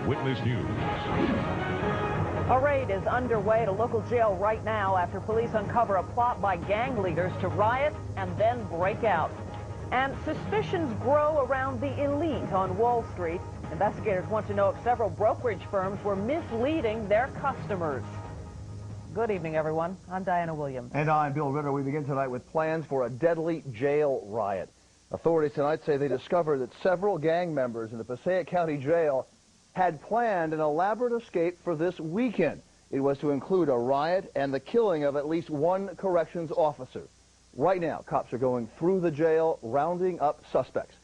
Witness News. A raid is underway at a local jail right now after police uncover a plot by gang leaders to riot and then break out. And suspicions grow around the elite on Wall Street. Investigators want to know if several brokerage firms were misleading their customers. Good evening, everyone. I'm Diana Williams. And I'm Bill Ritter. We begin tonight with plans for a deadly jail riot. Authorities tonight say they discovered that several gang members in the Passaic County Jail had planned an elaborate escape for this weekend. It was to include a riot and the killing of at least one corrections officer. Right now, cops are going through the jail, rounding up suspects.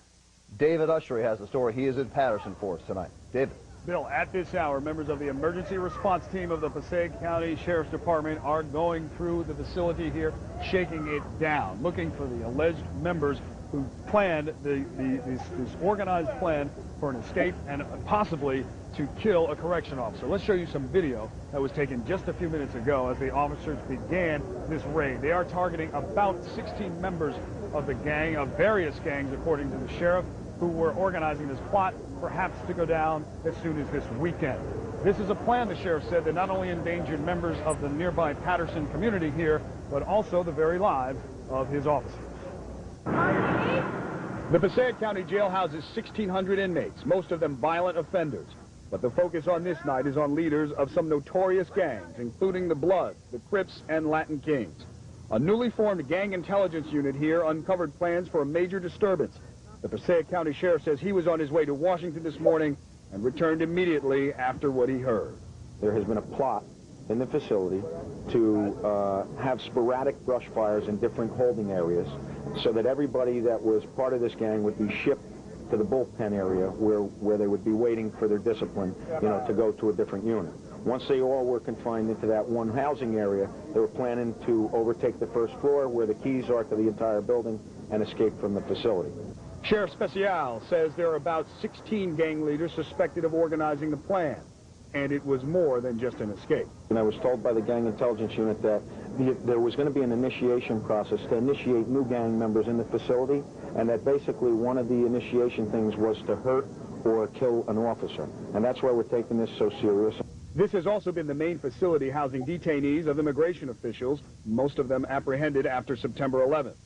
David Ushery has the story. He is in Patterson for us tonight. David. Bill, at this hour, members of the emergency response team of the Passaic County Sheriff's Department are going through the facility here, shaking it down, looking for the alleged members who planned this organized plan for an escape and possibly to kill a correction officer. Let's show you some video that was taken just a few minutes ago as the officers began this raid. They are targeting about 16 members of the gang, of various gangs, according to the sheriff, who were organizing this plot, perhaps to go down as soon as this weekend. This is a plan, the sheriff said, that not only endangered members of the nearby Patterson community here, but also the very lives of his officers. The Passaic County Jail houses 1,600 inmates, most of them violent offenders. But the focus on this night is on leaders of some notorious gangs, including the Bloods, the Crips, and Latin Kings. A newly formed gang intelligence unit here uncovered plans for a major disturbance. The Passaic County Sheriff says he was on his way to Washington this morning and returned immediately after what he heard. There has been a plot in the facility to have sporadic brush fires in different holding areas so that everybody that was part of this gang would be shipped to the bullpen area where they would be waiting for their discipline, to go to a different unit. Once they all were confined into that one housing area, they were planning to overtake the first floor where the keys are to the entire building and escape from the facility. Sheriff Special says there are about 16 gang leaders suspected of organizing the plan, and it was more than just an escape. And I was told by the gang intelligence unit that there was going to be an initiation process to initiate new gang members in the facility, and that basically one of the initiation things was to hurt or kill an officer. And that's why we're taking this so serious. This has also been the main facility housing detainees of immigration officials, most of them apprehended after September 11th.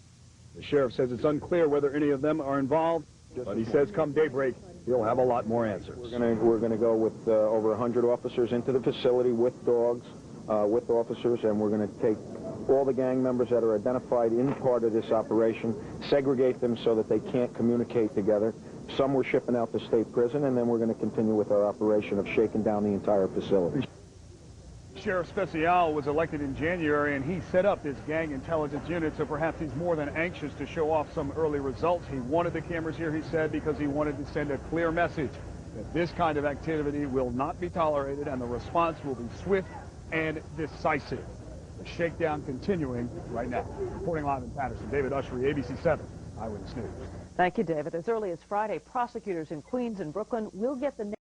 The sheriff says it's unclear whether any of them are involved, but he says come daybreak, he'll have a lot more answers. We're going to go with over 100 officers into the facility with dogs, with officers, and we're going to take all the gang members that are identified in part of this operation, segregate them so that they can't communicate together. Some we're shipping out to state prison, and then we're going to continue with our operation of shaking down the entire facility. Sheriff Special was elected in January, and he set up this gang intelligence unit, so perhaps he's more than anxious to show off some early results. He wanted the cameras here, he said, because he wanted to send a clear message that this kind of activity will not be tolerated and the response will be swift and decisive. The shakedown continuing right now. Reporting live in Patterson, David Ushery, ABC 7 Eyewitness News. Thank you, David. As early as Friday, prosecutors in Queens and Brooklyn will get the